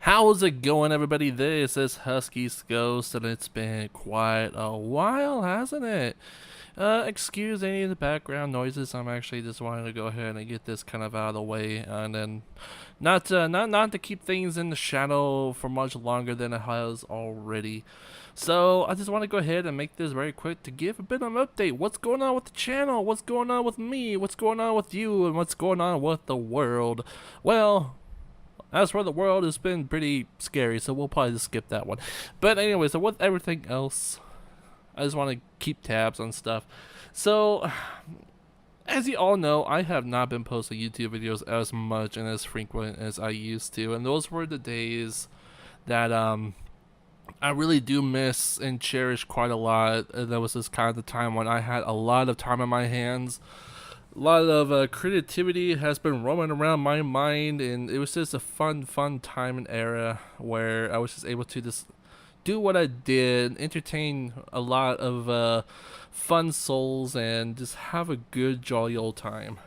How's it going, everybody? This is Husky's Ghost, and it's been quite a while, hasn't it? Excuse any of the background noises. I'm actually just wanting to go ahead and get this kind of out of the way, and then not to keep things in the shadow for much longer than it has already. So I just want to go ahead and make this very quick to give a bit of an update. What's going on with the channel? What's going on with me? What's going on with you? And what's going on with the world? Well, as for the world, it's been pretty scary, so we'll probably just skip that one. But anyway, so with everything else, I just want to keep tabs on stuff. So, as you all know, I have not been posting YouTube videos as much and as frequent as I used to, and those were the days that I really do miss and cherish quite a lot. That was just kind of the time when I had a lot of time on my hands. A lot of creativity has been roaming around my mind, and it was just a fun time and era where I was just able to just do what I did, entertain a lot of fun souls, and just have a good, jolly old time.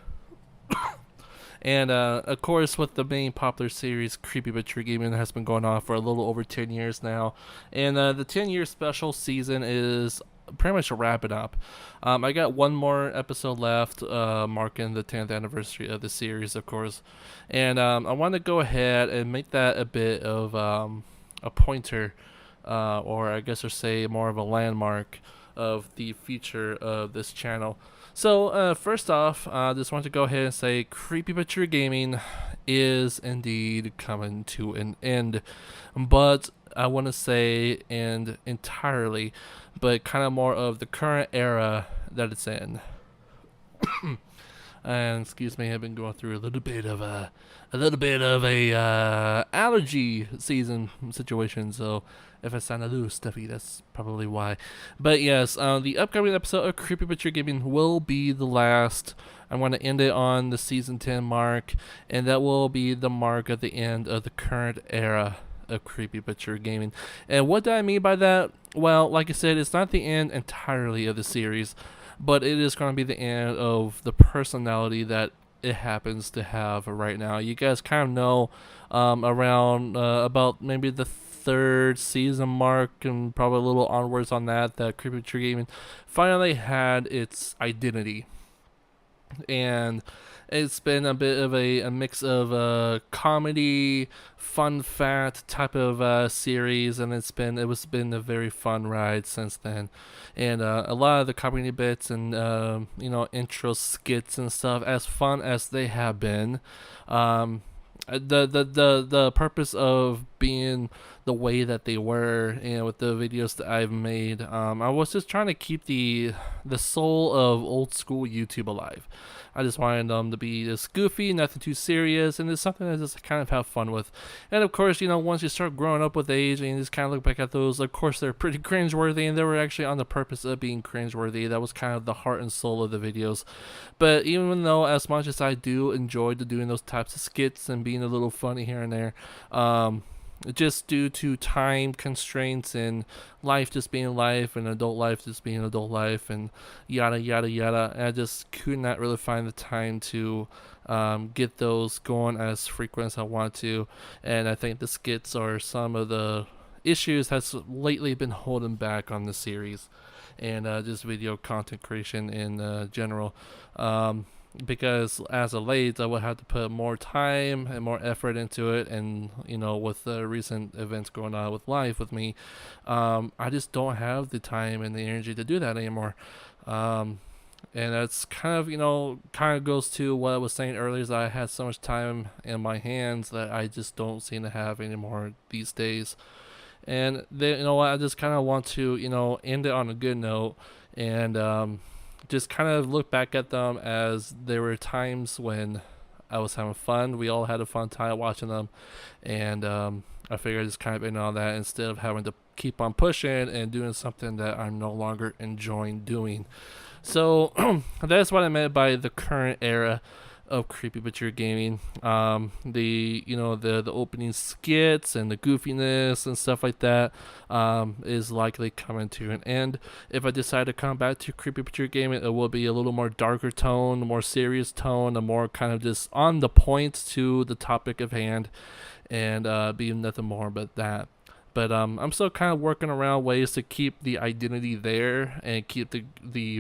And of course, with the main popular series, Creepy But True Gaming, has been going on for a little over 10 years now. And the 10-year special season is pretty much wrapping up. I got one more episode left, marking the 10th anniversary of the series, of course. And I want to go ahead and make that a bit of a pointer, or I guess or say more of a landmark of the future of this channel. So first off, I just want to go ahead and say Creepy But True Gaming is indeed coming to an end. But I want to say end entirely, but kind of more of the current era that it's in. And excuse me, I've been going through a little bit of a allergy season situation, so if I sound a little stuffy, that's probably why. But yes, the upcoming episode of Creepy But True Gaming will be the last. I'm going to end it on the season 10 mark, and that will be the mark of the end of the current era of Creepy But True Gaming. And what do I mean by that? Well, like I said, it's not the end entirely of the series, but it is going to be the end of the personality that it happens to have right now. You guys kind of know around about maybe the third season mark and probably a little onwards on that Creepy Tree Gaming finally had its identity. And it's been a bit of a mix of comedy, fun fat type of series, and it was been a very fun ride since then. And a lot of the comedy bits and intro skits and stuff, as fun as they have been, the purpose of being the way that they were, with the videos that I've made, I was just trying to keep the soul of old school YouTube alive. I just wanted them to be just goofy, nothing too serious, and it's something that I just kind of have fun with. And of course, once you start growing up with age and you just kind of look back at those, of course, they're pretty cringeworthy, and they were actually on the purpose of being cringeworthy. That was kind of the heart and soul of the videos. But even though, as much as I do enjoy doing those types of skits and being a little funny here and there, just due to time constraints and life just being life and adult life just being adult life and yada yada yada, I just could not really find the time to get those going as frequent as I want to. And I think the skits are some of the issues has lately been holding back on the series and just video content creation in general. Because as of late, I would have to put more time and more effort into it, and with the recent events going on with life with me, I just don't have the time and the energy to do that anymore. And that's kind of goes to what I was saying earlier, is that I had so much time in my hands that I just don't seem to have anymore these days. And then, I just kind of want to end it on a good note, and just kind of look back at them as there were times when I was having fun. We all had a fun time watching them, and I figured I just kind of end on that instead of having to keep on pushing and doing something that I'm no longer enjoying doing. So that's what I meant by the current era of Creepy But True Gaming. The opening skits and the goofiness and stuff like that is likely coming to an end. If I decide to come back to Creepy But True Gaming, it will be a little more darker tone, more serious tone, a more kind of just on the point to the topic of hand. and be nothing more but that. But I'm still kind of working around ways to keep the identity there and keep the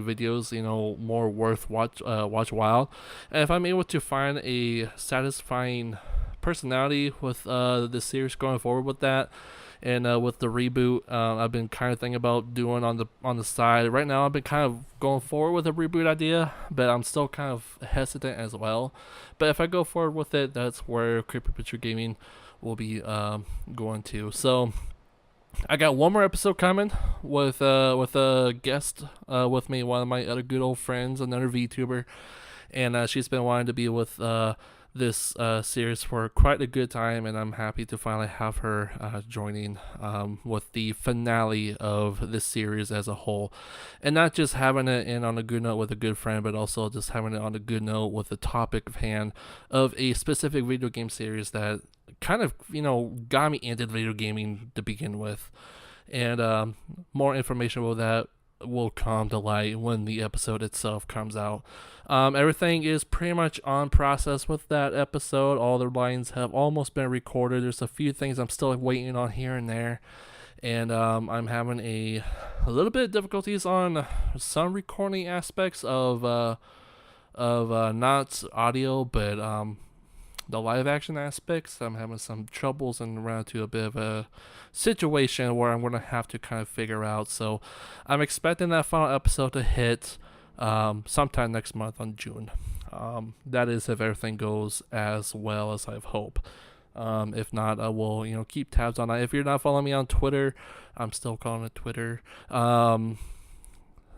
videos, more worth watch while. And if I'm able to find a satisfying personality with the series going forward with that, and with the reboot, I've been kind of thinking about doing on the side. Right now, I've been kind of going forward with a reboot idea, but I'm still kind of hesitant as well. But if I go forward with it, that's where Creepy Picture Gaming will be going to. So I got one more episode coming with a guest with me, one of my other good old friends, another VTuber, and she's been wanting to be with this series for quite a good time, and I'm happy to finally have her joining with the finale of this series as a whole, and not just having it in on a good note with a good friend, but also just having it on a good note with the topic of hand of a specific video game series that kind of got me into video gaming to begin with, and more information about that will come to light when the episode itself comes out. Everything is pretty much on process with that episode. All the lines have almost been recorded. There's a few things I'm still waiting on here and there, and I'm having a little bit of difficulties on some recording aspects of not audio, but the live action aspects. I'm having some troubles and run into a bit of a situation where I'm going to have to kind of figure out. So I'm expecting that final episode to hit sometime next month on June. That is if everything goes as well as I hope. If not, I will keep tabs on that. If you're not following me on Twitter, I'm still calling it Twitter.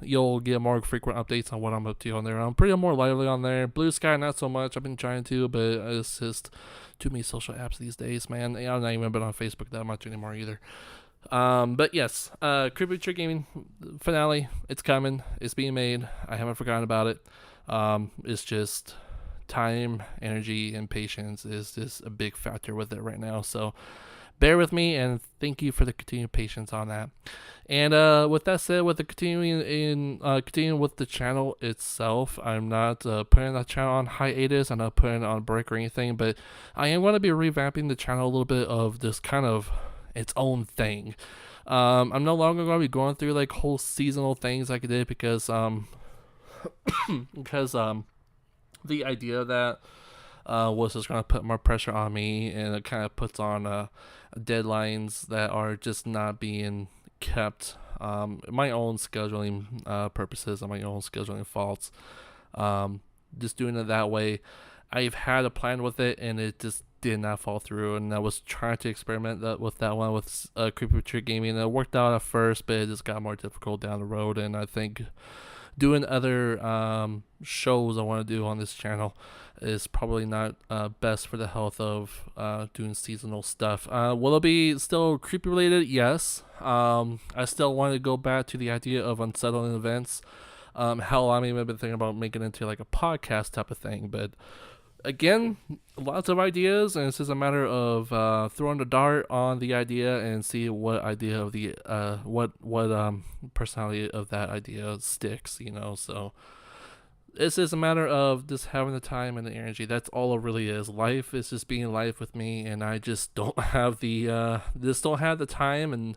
You'll get more frequent updates on what I'm up to on there. I'm pretty more lively on there. Blue Sky, not so much. I've been trying to, but it's just too many social apps these days, man. I'm not even been on Facebook that much anymore either. But yes, Creepy Picture Gaming finale, it's coming. It's being made. I haven't forgotten about it. It's just time, energy, and patience is just a big factor with it right now. So bear with me, and thank you for the continued patience on that. And with that said, with the continuing with the channel itself, I'm not putting the channel on hiatus. I'm not putting it on break or anything, but I am going to be revamping the channel a little bit of this kind of its own thing. I'm no longer going to be going through like whole seasonal things like I did because the idea that was just going to put more pressure on me, and it kind of puts on deadlines that are just not being kept. My own scheduling purposes and my own scheduling faults. Just doing it that way, I've had a plan with it, and it just did not fall through. And I was trying to experiment with that one with Creepy Picture Gaming. It worked out at first, but it just got more difficult down the road. And I think doing other shows I want to do on this channel is probably not best for the health of doing seasonal stuff. Will it be still creepy related? Yes. I still want to go back to the idea of unsettling events. Hell, I'm even been thinking about making it into like a podcast type of thing, but again, lots of ideas, and it's just a matter of throwing the dart on the idea and see what idea of the what personality of that idea sticks. So it's just a matter of just having the time and the energy. That's all it really is. Life is just being life with me, and I just don't have the time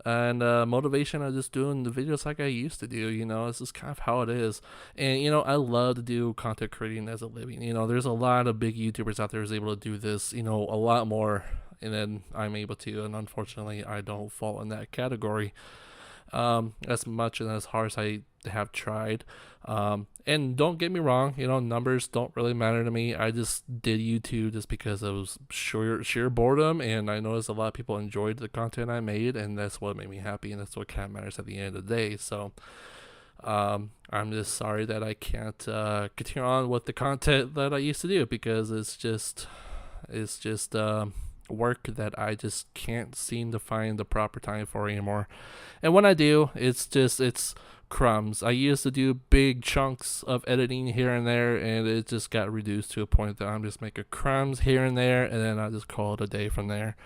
and motivation of just doing the videos like I used to do. It's just kind of how it is. And I love to do content creating as a living. There's a lot of big YouTubers out there who's able to do this a lot more, and then I'm able to, and unfortunately I don't fall in that category as much and as hard as I have tried. And don't get me wrong, numbers don't really matter to me. I just did YouTube just because it was sheer boredom, and I noticed a lot of people enjoyed the content I made, and that's what made me happy, and that's what kind of matters at the end of the day. So I'm just sorry that I can't continue on with the content that I used to do, because it's just work that I just can't seem to find the proper time for anymore. And when I do, it's crumbs. I used to do big chunks of editing here and there, and it just got reduced to a point that I'm just making crumbs here and there, and then I just call it a day from there,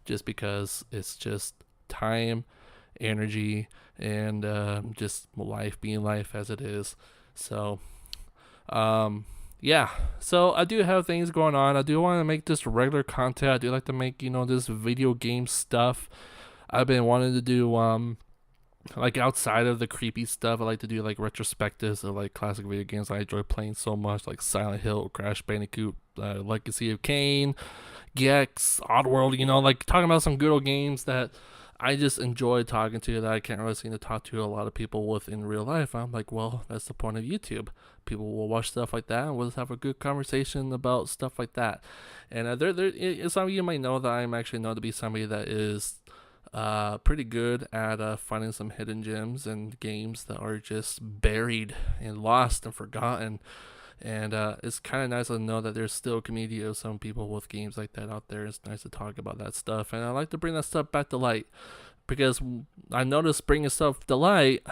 just because it's just time, energy, and just life being life as it is. So yeah, so I do have things going on. I do want to make just regular content. I do like to make, this video game stuff. I've been wanting to do like outside of the creepy stuff. I like to do like retrospectives of like classic video games I enjoy playing so much, like Silent Hill, Crash Bandicoot, Legacy of Kain, Gex, Oddworld. Like talking about some good old games that I just enjoy talking to, that I can't really seem to talk to a lot of people with in real life. I'm like, well, that's the point of YouTube. People will watch stuff like that, and we'll just have a good conversation about stuff like that. And some of you might know that I'm actually known to be somebody that is pretty good at finding some hidden gems and games that are just buried and lost and forgotten. And it's kind of nice to know that there's still a community of some people with games like that out there. It's nice to talk about that stuff, and I like to bring that stuff back to light, because I noticed bringing stuff to light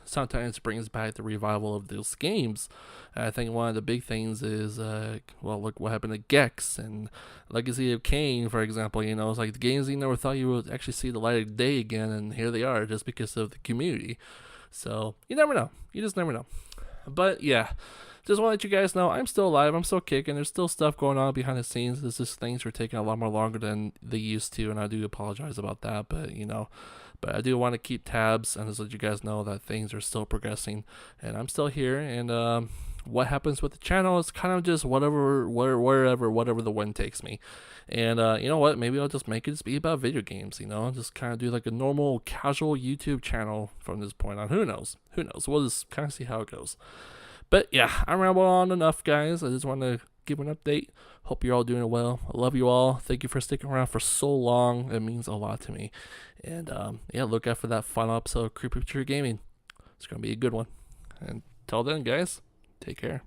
sometimes brings back the revival of those games. And I think one of the big things is, look what happened to Gex and Legacy of Kain, for example. It's like the games you never thought you would actually see the light of day again, and here they are just because of the community. So you never know. You just never know. But yeah, just want to let you guys know I'm still alive. I'm still kicking. There's still stuff going on behind the scenes. It's just things are taking a lot more longer than they used to, and I do apologize about that. But I do want to keep tabs and just let you guys know that things are still progressing, and I'm still here. And what happens with the channel is kind of just wherever the wind takes me. And you know what? Maybe I'll just make it just be about video games. Just kind of do like a normal, casual YouTube channel from this point on. Who knows? Who knows? We'll just kind of see how it goes. But yeah, I rambled on enough, guys. I just want to give an update. Hope you're all doing well. I love you all. Thank you for sticking around for so long. It means a lot to me. And yeah, look out for that final episode of Creepy Tree Gaming. It's going to be a good one. And till then, guys, take care.